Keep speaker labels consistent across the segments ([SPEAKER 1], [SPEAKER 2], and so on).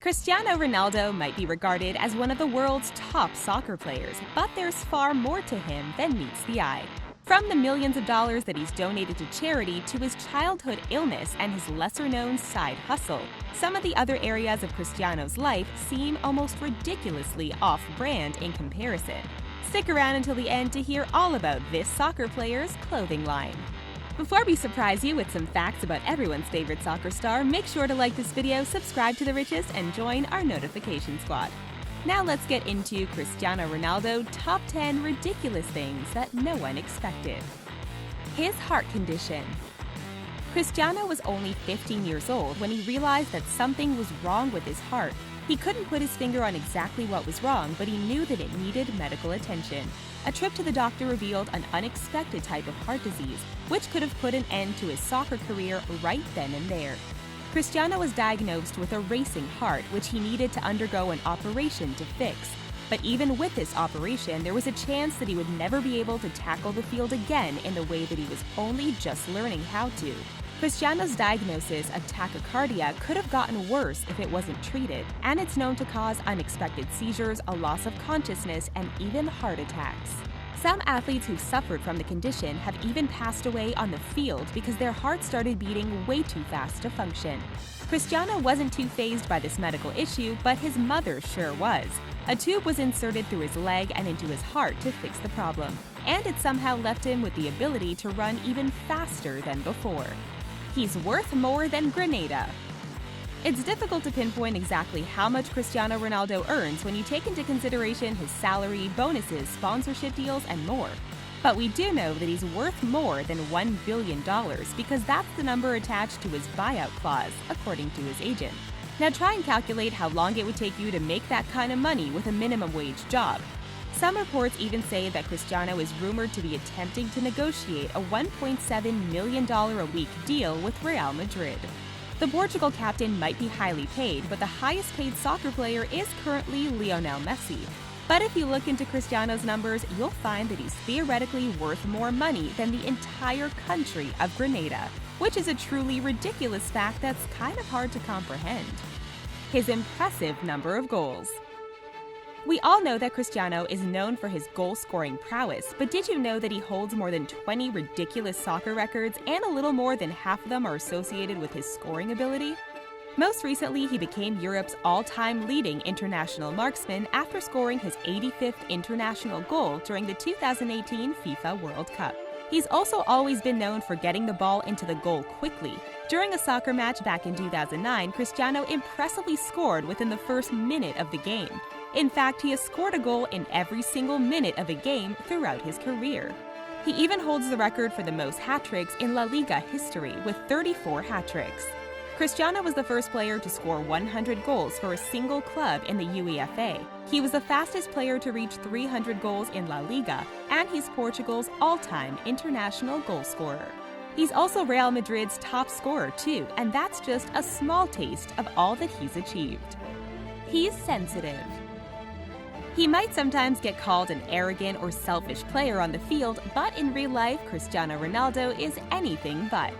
[SPEAKER 1] Cristiano Ronaldo might be regarded as one of the world's top soccer players, but there's far more to him than meets the eye. From the millions of dollars that he's donated to charity to his childhood illness and his lesser-known side hustle, some of the other areas of Cristiano's life seem almost ridiculously off-brand in comparison. Stick around until the end to hear all about this soccer player's clothing line. Before we surprise you with some facts about everyone's favorite soccer star, make sure to like this video, subscribe to The Richest, and join our notification squad. Now let's get into Cristiano Ronaldo Top 10 Ridiculous Things That No One Expected. His heart condition. Cristiano was only 15 years old when he realized that something was wrong with his heart. He couldn't put his finger on exactly what was wrong, but he knew that it needed medical attention. A trip to the doctor revealed an unexpected type of heart disease, which could have put an end to his soccer career right then and there. Cristiano was diagnosed with a racing heart, which he needed to undergo an operation to fix. But even with this operation, there was a chance that he would never be able to tackle the field again in the way that he was only just learning how to. Cristiano's diagnosis of tachycardia could have gotten worse if it wasn't treated, and it's known to cause unexpected seizures, a loss of consciousness, and even heart attacks. Some athletes who suffered from the condition have even passed away on the field because their hearts started beating way too fast to function. Cristiano wasn't too fazed by this medical issue, but his mother sure was. A tube was inserted through his leg and into his heart to fix the problem, and it somehow left him with the ability to run even faster than before. He's worth more than Grenada. It's difficult to pinpoint exactly how much Cristiano Ronaldo earns when you take into consideration his salary, bonuses, sponsorship deals, and more. But we do know that he's worth more than $1 billion because that's the number attached to his buyout clause, according to his agent. Now try and calculate how long it would take you to make that kind of money with a minimum wage job. Some reports even say that Cristiano is rumored to be attempting to negotiate a $1.7 million a week deal with Real Madrid. The Portugal captain might be highly paid, but the highest paid soccer player is currently Lionel Messi. But if you look into Cristiano's numbers, you'll find that he's theoretically worth more money than the entire country of Grenada, which is a truly ridiculous fact that's kind of hard to comprehend. His impressive number of goals. We all know that Cristiano is known for his goal-scoring prowess, but did you know that he holds more than 20 ridiculous soccer records, and a little more than half of them are associated with his scoring ability? Most recently, he became Europe's all-time leading international marksman after scoring his 85th international goal during the 2018 FIFA World Cup. He's also always been known for getting the ball into the goal quickly. During a soccer match back in 2009, Cristiano impressively scored within the first minute of the game. In fact, he has scored a goal in every single minute of a game throughout his career. He even holds the record for the most hat-tricks in La Liga history with 34 hat-tricks. Cristiano was the first player to score 100 goals for a single club in the UEFA. He was the fastest player to reach 300 goals in La Liga, and he's Portugal's all-time international goal scorer. He's also Real Madrid's top scorer too, and that's just a small taste of all that he's achieved. He's sensitive. He might sometimes get called an arrogant or selfish player on the field, but in real life, Cristiano Ronaldo is anything but.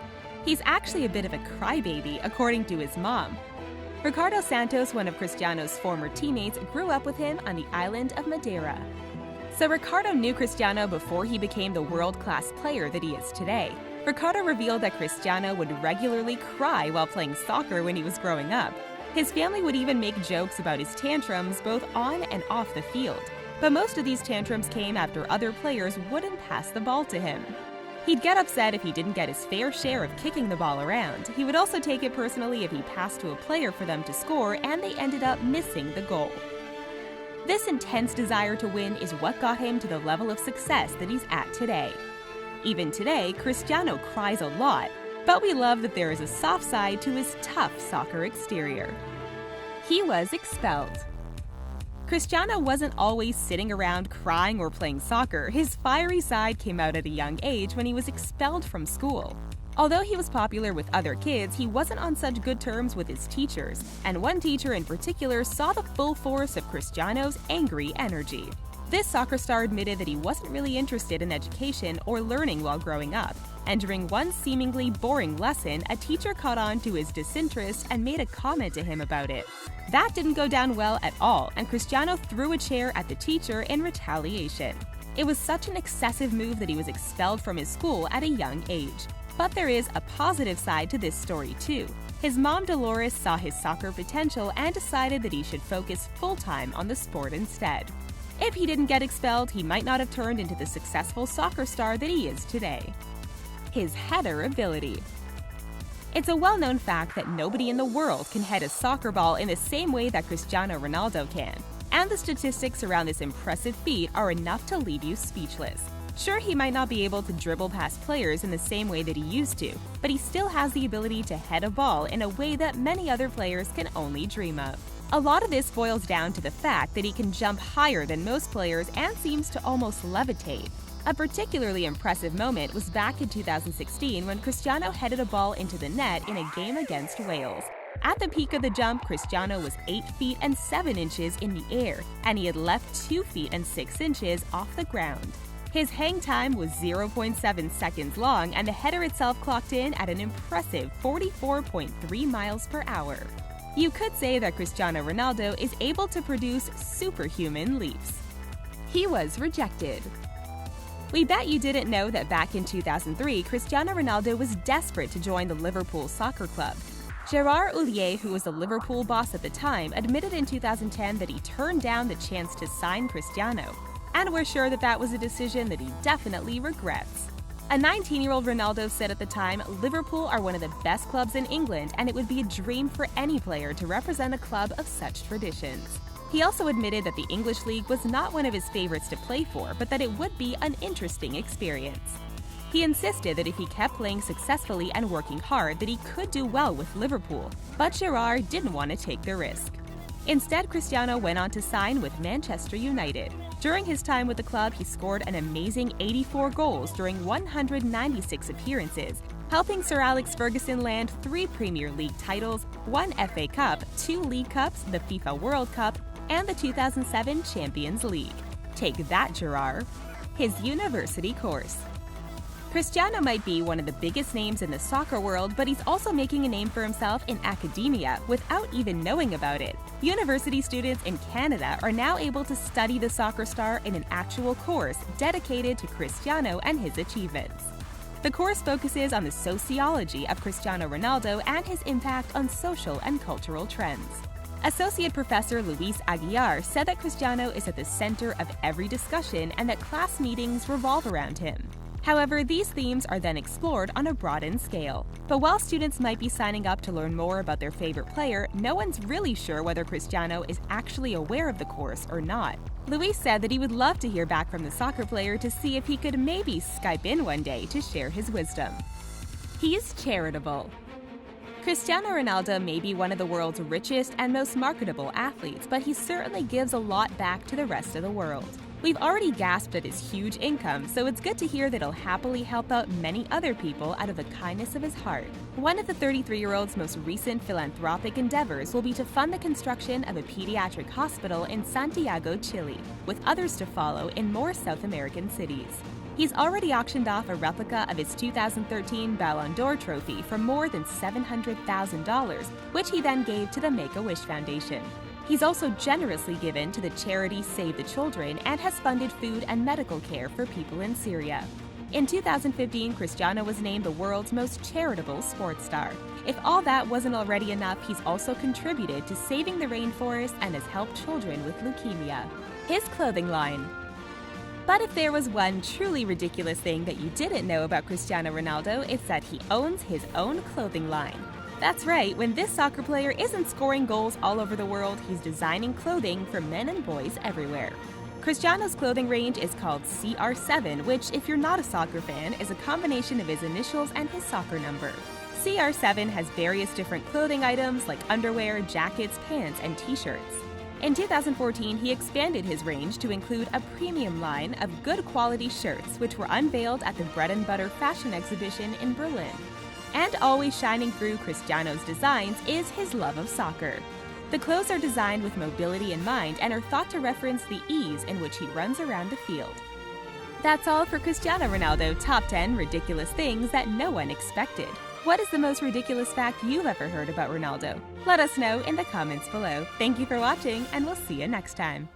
[SPEAKER 1] He's actually a bit of a crybaby, according to his mom. Ricardo Santos, one of Cristiano's former teammates, grew up with him on the island of Madeira. So Ricardo knew Cristiano before he became the world-class player that he is today. Ricardo revealed that Cristiano would regularly cry while playing soccer when he was growing up. His family would even make jokes about his tantrums both on and off the field. But most of these tantrums came after other players wouldn't pass the ball to him. He'd get upset if he didn't get his fair share of kicking the ball around. He would also take it personally if he passed to a player for them to score and they ended up missing the goal. This intense desire to win is what got him to the level of success that he's at today. Even today, Cristiano cries a lot, but we love that there is a soft side to his tough soccer exterior. He was expelled. Cristiano wasn't always sitting around crying or playing soccer. His fiery side came out at a young age when he was expelled from school. Although he was popular with other kids, he wasn't on such good terms with his teachers, and one teacher in particular saw the full force of Cristiano's angry energy. This soccer star admitted that he wasn't really interested in education or learning while growing up. And during one seemingly boring lesson, a teacher caught on to his disinterest and made a comment to him about it. That didn't go down well at all, and Cristiano threw a chair at the teacher in retaliation. It was such an excessive move that he was expelled from his school at a young age. But there is a positive side to this story too. His mom Dolores saw his soccer potential and decided that he should focus full-time on the sport instead. If he didn't get expelled, he might not have turned into the successful soccer star that he is today. His header ability. It's a well-known fact that nobody in the world can head a soccer ball in the same way that Cristiano Ronaldo can. And the statistics around this impressive feat are enough to leave you speechless. Sure, he might not be able to dribble past players in the same way that he used to, but he still has the ability to head a ball in a way that many other players can only dream of. A lot of this boils down to the fact that he can jump higher than most players and seems to almost levitate. A particularly impressive moment was back in 2016 when Cristiano headed a ball into the net in a game against Wales. At the peak of the jump, Cristiano was 8 feet and 7 inches in the air, and he had left 2 feet and 6 inches off the ground. His hang time was 0.7 seconds long, and the header itself clocked in at an impressive 44.3 miles per hour. You could say that Cristiano Ronaldo is able to produce superhuman leaps. He was rejected. We bet you didn't know that back in 2003, Cristiano Ronaldo was desperate to join the Liverpool Soccer Club. Gérard Houllier, who was the Liverpool boss at the time, admitted in 2010 that he turned down the chance to sign Cristiano. And we're sure that that was a decision that he definitely regrets. A 19-year-old Ronaldo said at the time, "Liverpool are one of the best clubs in England, and it would be a dream for any player to represent a club of such traditions." He also admitted that the English League was not one of his favorites to play for, but that it would be an interesting experience. He insisted that if he kept playing successfully and working hard, that he could do well with Liverpool, but Gérard didn't want to take the risk. Instead, Cristiano went on to sign with Manchester United. During his time with the club, he scored an amazing 84 goals during 196 appearances, helping Sir Alex Ferguson land 3 Premier League titles, 1 FA Cup, 2 League Cups, the FIFA World Cup, and the 2007 Champions League. Take that, Gerard. His university course. Cristiano might be one of the biggest names in the soccer world, but he's also making a name for himself in academia without even knowing about it. University students in Canada are now able to study the soccer star in an actual course dedicated to Cristiano and his achievements. The course focuses on the sociology of Cristiano Ronaldo and his impact on social and cultural trends. Associate Professor Luis Aguiar said that Cristiano is at the center of every discussion and that class meetings revolve around him. However, these themes are then explored on a broadened scale. But while students might be signing up to learn more about their favorite player, no one's really sure whether Cristiano is actually aware of the course or not. Luis said that he would love to hear back from the soccer player to see if he could maybe Skype in one day to share his wisdom. He's charitable. Cristiano Ronaldo may be one of the world's richest and most marketable athletes, but he certainly gives a lot back to the rest of the world. We've already gasped at his huge income, so it's good to hear that he'll happily help out many other people out of the kindness of his heart. One of the 33-year-old's most recent philanthropic endeavors will be to fund the construction of a pediatric hospital in Santiago, Chile, with others to follow in more South American cities. He's already auctioned off a replica of his 2013 Ballon d'Or trophy for more than $700,000, which he then gave to the Make-A-Wish Foundation. He's also generously given to the charity Save the Children and has funded food and medical care for people in Syria. In 2015, Cristiano was named the world's most charitable sports star. If all that wasn't already enough, he's also contributed to saving the rainforest and has helped children with leukemia. His clothing line. But if there was one truly ridiculous thing that you didn't know about Cristiano Ronaldo, it's that he owns his own clothing line. That's right, when this soccer player isn't scoring goals all over the world, he's designing clothing for men and boys everywhere. Cristiano's clothing range is called CR7, which, if you're not a soccer fan, is a combination of his initials and his soccer number. CR7 has various different clothing items like underwear, jackets, pants, and t-shirts. In 2014, he expanded his range to include a premium line of good quality shirts, which were unveiled at the Bread and Butter fashion exhibition in Berlin. And always shining through Cristiano's designs is his love of soccer. The clothes are designed with mobility in mind and are thought to reference the ease in which he runs around the field. That's all for Cristiano Ronaldo Top 10 Ridiculous Things That No One Expected. What is the most ridiculous fact you've ever heard about Ronaldo? Let us know in the comments below. Thank you for watching, and we'll see you next time.